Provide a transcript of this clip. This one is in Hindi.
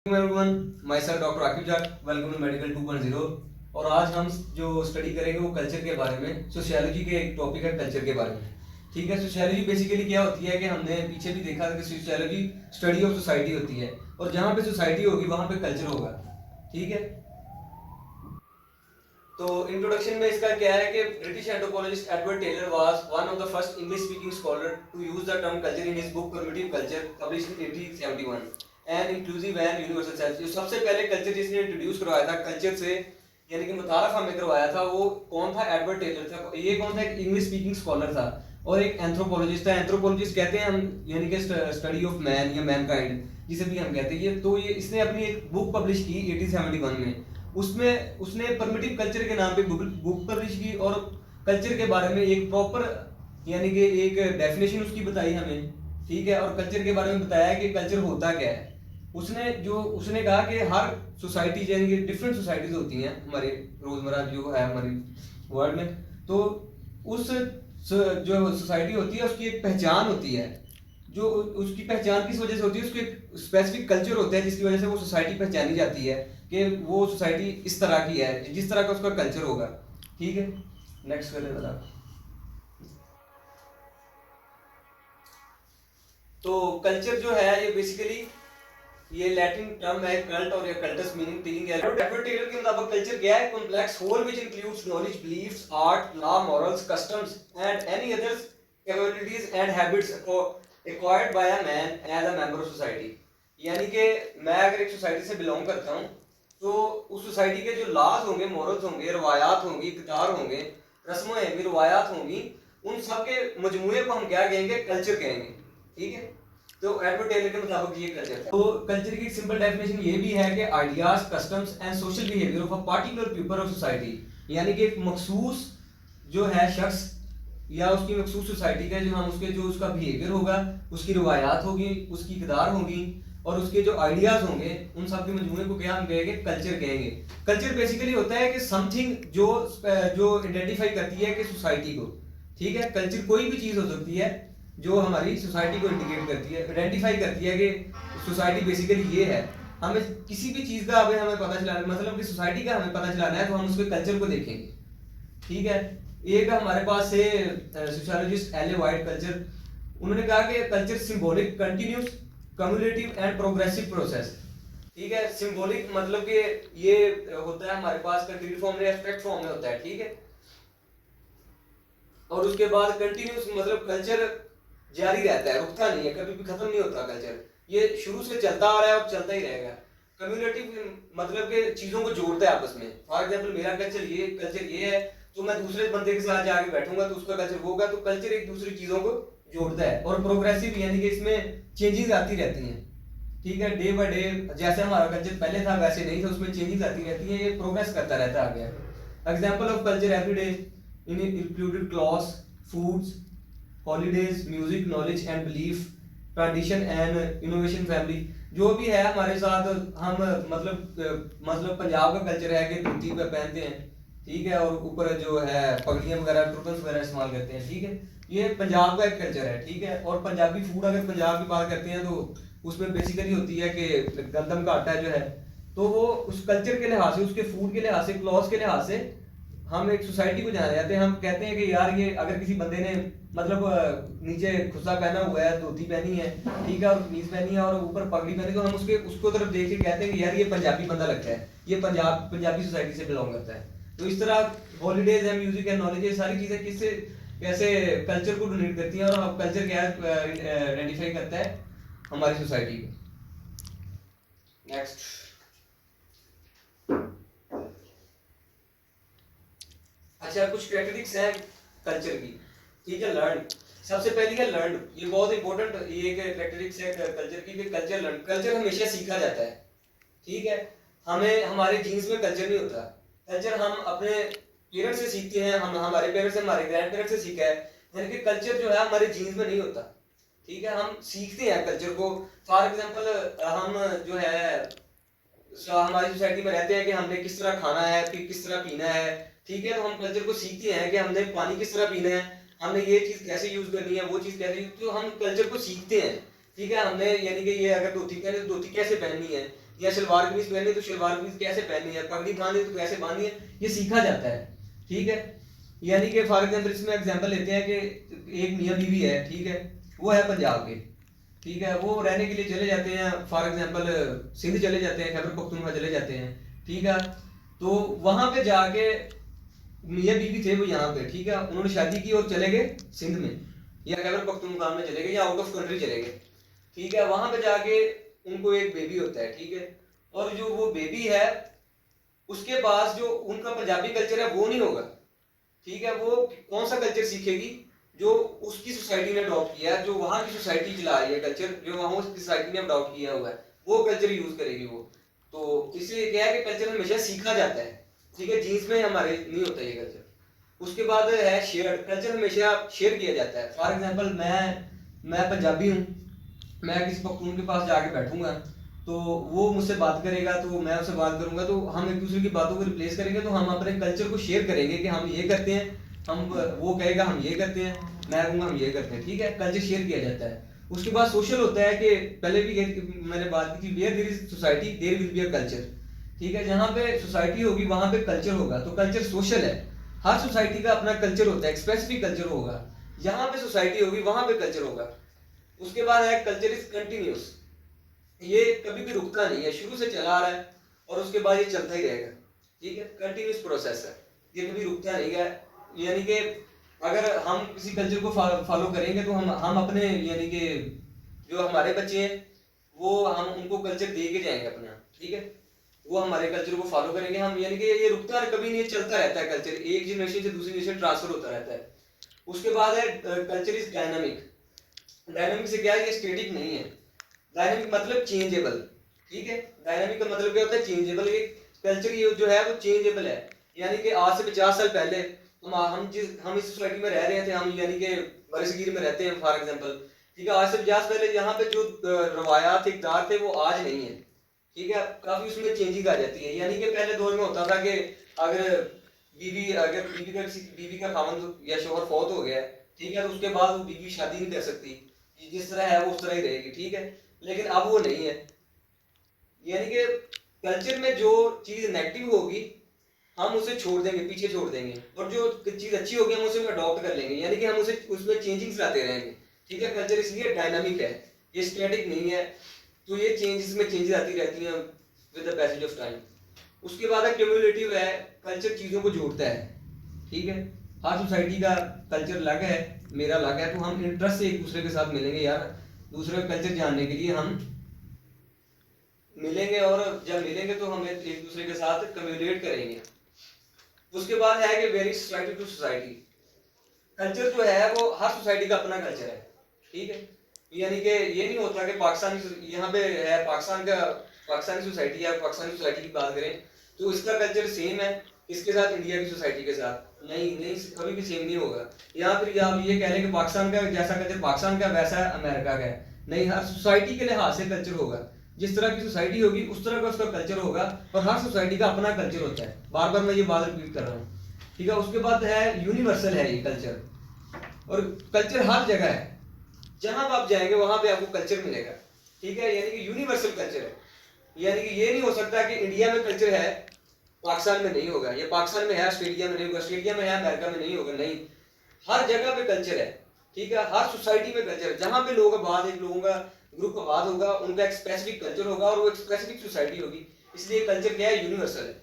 Everyone, myself doctor Aqib Jat, welcome to medical 2.0। और आज हम जो स्टडी करेंगे वो कल्चर के बारे में, सोशियोलॉजी के एक टॉपिक है कल्चर के बारे में। ठीक है, सोशियोलॉजी बेसिकली क्या होती है कि हमने पीछे भी देखा था कि सोशियोलॉजी स्टडी ऑफ सोसाइटी होती है, और जहाँ पे सोसाइटी होगी वहाँ पे कल्चर होगा। ठीक है, तो इंट्रोडक्शन में इसका क्या है कि British anthropologist Edward Tylor was one of the first English speaking scholar to use the term culture in his book primitive culture published in 1871 and inclusive and universal sense. जो सबसे पहले कल्चर जिसने इंट्रोड्यूस करवाया था कल्चर से, यानी कि मुतारफ हमें करवाया था, वो कौन था? एडवर्ड टेलर था। ये कौन था? एक इंग्लिश स्पीकिंग स्कॉलर था और एक एंथ्रोपोलॉजिस्ट था। एंथ्रोपोलॉजिस्ट कहते हैं हम, यानी कि स्टडी ऑफ मैन या मैनकाइंड जिसे भी हम कहते हैं। ये तो ये इसने अपनी एक बुक पब्लिश की 1871 में। उसमें उसने परमिटिव कल्चर के नाम पे बुक पब्लिश की और कल्चर के बारे में एक प्रॉपर, यानी कि एक डेफिनेशन उसकी बताई हमें। ठीक है, और कल्चर के बारे में बताया कि कल्चर होता क्या है। उसने कहा कि हर सोसाइटी, यानी कि डिफरेंट सोसाइटीज होती हैं हमारे रोजमर्रा जो है हमारी वर्ल्ड में, तो उस जो सोसाइटी होती है उसकी एक पहचान होती है। जो उसकी पहचान किस वजह से होती है? उसके एक स्पेसिफिक कल्चर होता है जिसकी वजह से वो सोसाइटी पहचानी जाती है कि वो सोसाइटी इस तरह की है, जिस तरह का उसका कल्चर होगा। ठीक है, नेक्स्ट करें बता। तो कल्चर जो है ये बेसिकली ये लैटिन टर्म है कल्ट, और ये कल्टस मीनिंग टीचिंग है। एडवर्ड टेलर के मुताबिक कल्चर क्या है? Complex whole which includes knowledge, beliefs, art, law, morals, customs and any others capabilities and habits acquired by a man as a member of society। यानी कि मैं अगर एक सोसाइटी से बिलोंग करता हूँ तो उस सोसाइटी के जो लॉज होंगे, मॉरल्स होंगे, रवायात होंगी, किरदार होंगे, रस्में होंगी, रवायात होंगी, उन सब के मजमूए को हम क्या कहेंगे? कल्चर कहेंगे। ठीक है, तो एडवर्ड टेलर के मुताबिक ये कल्चर था। तो कल्चर की सिंपल डेफिनेशन ये भी है कि ideas, customs and social behaviour of a particular people of society. यानी कि एक मखसूस जो है शख्स या उसकी मखसूस सोसाइटी का जो हम उसके जो उसका बिहेवियर होगा, उसकी रवायात होगी, उसकी किरदार होगी और उसके जो आइडियाज होंगे, उन सब के मजमूए को क्या हम कहेंगे? कल्चर कहेंगे। कल्चर बेसिकली होता है कि समथिंग जो जो आइडेंटिफाई करती है कि सोसाइटी को। ठीक है, कल्चर कोई भी चीज हो सकती है जो हमारी सोसाइटी को इंडिकेट करती है, आइडेंटिफाई करती है कि सोसाइटी बेसिकली ये है। हमें किसी भी चीज का अगर हमें पता चलाना, मतलब कि सोसाइटी का हमें पता चलाना है, तो हम उसके कल्चर को देखेंगे। ठीक है, एक हमारे पास है sociologist L A white culture. उन्होंने कहा कि culture symbolic, continuous, cumulative and progressive process. ठीक है, सिंबॉलिक मतलब कि ये होता है हमारे पास कंटिन्यू फॉर्म में, एब्स्ट्रैक्ट फॉर्म में होता है। ठीक है, और उसके बाद कंटिन्यूस मतलब कल्चर जारी रहता है, रुकता नहीं है, कभी भी खत्म नहीं होता कल्चर। ये शुरू से चलता आ रहा है और चलता ही रहेगा। कम्युलेटिव मतलब कि चीजों को जोड़ता है आपस में। फॉर एग्जाम्पल मेरा कल्चर ये है, तो मैं दूसरे बंदे के साथ जाके बैठूंगा तो उसका कल्चर होगा, तो कल्चर एक दूसरी चीजों को जोड़ता है। और प्रोग्रेसिव यानी कि इसमें चेंजेस आती रहती हैं। ठीक है, डे बाय डे जैसे हमारा कल्चर पहले था वैसे नहीं था, उसमें चेंजेस आती रहती हैं, ये प्रोग्रेस करता रहता है आगे। Example of culture every day in included clothes, foods, holidays, music, knowledge and belief, tradition and innovation, family. जो भी है हमारे साथ, हम मतलब पंजाब का कल्चर है कि धोती पे पहनते हैं। ठीक है, और ऊपर जो है पगड़ियाँ वगैरह, टर्बन्स वगैरह इस्तेमाल करते हैं। ठीक है, ये पंजाब का एक कल्चर है। ठीक है, और पंजाबी फूड, अगर पंजाब की बात करते हैं तो उसमें बेसिकली होती है कि गंदम का आटा जो है, तो वो उस कल्चर के लिहाज से, उसके फूड के लिहाज से, क्लॉथ के लिहाज से हम एक सोसाइटी को जाने जाते हैं। हम कहते हैं कि यार ये अगर किसी बंदे ने मतलब नीचे खुस्सा पहना हुआ है, धोती पहनी है, ठीक है, और कमीज पहनी है और ऊपर पगड़ी पहनी, तो हम उसको तरफ देख के कहते हैं कि यार ये पंजाबी बंदा लगता है, ये पंजाबी सोसाइटी से बिलोंग करता है। तो इस तरह हॉलीडेज है, म्यूजिक है, नॉलेज है, सारी चीजें किससे कैसे कल्चर को डोनेट करती हैं, और कल्चर क्या आइडेंटिफाई करता है हमारी सोसाइटी को। नेक्स्ट, अच्छा, कुछ कैरेक्टरिस्टिक्स हैं कल्चर की। ठीक है, लर्न, सबसे पहली है लर्न। ये बहुत इंपॉर्टेंट, ये कैरेक्टरिस्टिक्स है कल्चर की कि कल्चर लर्न। कल्चर हमेशा सीखा जाता है। ठीक है, हमें हमारे जीन्स में कल्चर नहीं होता। कल्चर हम अपने पेरेंट्स से सीखते हैं, हम हमारे पेरेंट्स से, हमारे ग्रैंड पेरेंट्स से सीखा है, यानी कि कल्चर जो है हमारे जीन्स में नहीं होता। ठीक है, हम सीखते हैं कल्चर को। फॉर एग्जाम्पल हम जो है हमारी सोसाइटी में रहते हैं कि हमने किस तरह खाना है, फिर किस तरह पीना है। ठीक है, तो हम कल्चर को सीखते हैं कि हमने पानी किस तरह पीना है, हमने ये चीज कैसे यूज करनी है, वो चीज कैसे, तो हम कल्चर को सीखते हैं। ठीक है, हमने यानी कि ये अगर धोती पहने तो धोती कैसे पहननी है, या शलवार कमीज पहननी है तो शलवार कमीज कैसे पहननी है, पगड़ी बांधनी है तो कैसे बांधनी है, ये सीखा जाता है। ठीक है, यानी कि फॉर एग्जाम्पल इसमें एग्जाम्पल लेते हैं कि एक मियाँ बीवी है, ठीक है, वो है पंजाब के, ठीक है, वो रहने के लिए चले जाते हैं फॉर एग्जाम्पल सिंध चले जाते हैं, खैबर पख्तूनख्वा चले जाते हैं, ठीक है, तो वहां पे जाके मियाँ बीवी थे वो यहाँ पे, ठीक है, उन्होंने शादी की और चले गए सिंध में या खैबर पख्तूनख्वा में चले गए या आउट ऑफ कंट्री चले गए, ठीक है, वहां पे जाके उनको एक बेबी होता है, ठीक है, और जो वो बेबी है उसके पास जो उनका पंजाबी कल्चर है वो नहीं होगा, ठीक है, वो कौन सा कल्चर सीखेगी जो उसकी सोसाइटी ने अडॉप्ट किया है, जो वहां की सोसाइटी चला रही है कल्चर, जो वहां की सोसाइटी ने अडॉप्ट किया हुआ है वो कल्चर यूज करेगी वो। तो इसलिए क्या है कि कल्चर हमेशा सीखा जाता है, ठीक है, जीन्स में हमारे नहीं होता ये कल्चर। उसके बाद है शेयर कल्चर, हमेशा शेयर किया जाता है। फॉर एग्जाम्पल मैं पंजाबी हूँ, मैं किसी पख्तून के पास जाके बैठूंगा तो वो मुझसे बात करेगा तो मैं उससे बात करूंगा, तो हम एक दूसरे की बातों को रिप्लेस करेंगे, तो हम अपने कल्चर को शेयर करेंगे कि हम ये करते हैं, हम वो कहेगा हम ये करते हैं, मैं कहूँगा हम ये करते हैं, ठीक है, कल्चर शेयर किया जाता है। उसके बाद सोशल होता है कि पहले भी मैंने बात की थी, where there is society there will be a culture, ठीक है, जहाँ पे सोसाइटी होगी वहां पे कल्चर होगा, तो कल्चर सोशल है, हर सोसाइटी का अपना कल्चर होता है, एक स्पेसिफिक कल्चर होगा, जहाँ पे सोसाइटी होगी वहां पे कल्चर होगा। उसके बाद है कल्चर इज कंटिन्यूस, ये कभी भी रुकता नहीं है, शुरू से चला आ रहा है और उसके बाद ये चलता ही रहेगा, ठीक है, कंटिन्यूस प्रोसेस है, ये कभी रुकता नहीं है। यानी कि अगर हम किसी कल्चर को फॉलो करेंगे तो हम अपने यानी कि जो हमारे बच्चे हैं वो हम उनको कल्चर दे के जाएंगे अपना, ठीक है, वो हमारे कल्चर को फॉलो करेंगे हम, यानी कि ये रुकता कभी नहीं, चलता रहता है कल्चर, एक जनरेशन से दूसरी जनरेशन ट्रांसफर होता रहता है। उसके बाद है कल्चर इज डायनामिक, डायनामिक से क्या है, ये स्टेटिक नहीं है, डायनामिक मतलब चेंजेबल, ठीक है, डायनामिक का मतलब क्या होता है, चेंजेबल, ये कल्चर ये जो है वो चेंजेबल है, यानी कि आज से 50 साल पहले हम इस सोसाइटी में रह रहे थे, हम यानी कि बरसगीर में रहते हैं फॉर एग्जांपल, ठीक है, आज से 50 पहले यहाँ पे जो रवायात इक़दार थे वो आज नहीं है, ठीक है, काफी उसमें चेंजिंग आ जाती है। यानी कि पहले दौर में होता था कि अगर बीवी का खामन या शोहर फौत हो गया, ठीक है, तो उसके बाद वो बीवी शादी नहीं कर सकती, जिस तरह है वो उस तरह ही रहेगी, ठीक है, लेकिन अब वो नहीं है, यानी कि कल्चर में जो चीज नेगेटिव होगी हम उसे छोड़ देंगे, पीछे छोड़ देंगे, और जो चीज अच्छी होगी हम उसे अडॉप्ट कर लेंगे, यानी कि हम उसे उसमें चेंजिंग्स लाते रहेंगे, ठीक है, कल्चर इसलिए डायनामिक है, ये स्टैटिक नहीं है, तो ये चेंजेस में चेंजेस आती रहती हैं with the passage of time. उसके बाद है क्यूमुलेटिव है, कल्चर चीजों को जोड़ता है, ठीक है, हर सोसाइटी का कल्चर अलग है, मेरा अलग है, तो हम इंटरेस्ट से एक दूसरे के साथ मिलेंगे, यार दूसरे का कल्चर जानने के लिए हम मिलेंगे, और जब मिलेंगे तो हम एक दूसरे के साथ कम्युनिकेट करेंगे। उसके बाद है कि very society to society, culture जो है वो हर सोसाइटी का अपना कल्चर है, ठीक है, यानी कि ये नहीं होता कि पाकिस्तान यहाँ पे है पाकिस्तानी सोसाइटी है, पाकिस्तानी सोसाइटी की बात करें तो इसका कल्चर सेम है इसके साथ इंडिया की सोसाइटी के साथ, नहीं कभी भी सेम नहीं होगा। यहाँ फिर आप ये कह रहे हैं कि पाकिस्तान का जैसा कल्चर पाकिस्तान का वैसा अमेरिका का है, नहीं, हर सोसाइटी के लिहाज से कल्चर होगा, जिस तरह की सोसाइटी होगी उस तरह का उसका कल्चर होगा, और हर सोसाइटी का अपना कल्चर होता है, बार बार मैं ये बात रिपीट कर रहा हूँ, ठीक है। उसके बाद है यूनिवर्सल है ये कल्चर, और कल्चर हर जगह है, जहां आप जाएंगे वहां पे आपको कल्चर मिलेगा, ठीक है, यानी कि यूनिवर्सल कल्चर है, यानी कि ये नहीं हो सकता कि इंडिया में कल्चर है पाकिस्तान में नहीं होगा, या पाकिस्तान में है ऑस्ट्रेलिया में नहीं होगा, ऑस्ट्रेलिया में है अमेरिका में नहीं होगा, नहीं, हर जगह पे कल्चर है, ठीक है, हर सोसाइटी में कल्चर है, जहां पे लोग आबाद एक लोगों का ग्रुप आबाद होगा उनका एक स्पेसिफिक कल्चर होगा और वो एक स्पेसिफिक सोसाइटी होगी, इसलिए कल्चर क्या है, यूनिवर्सल है।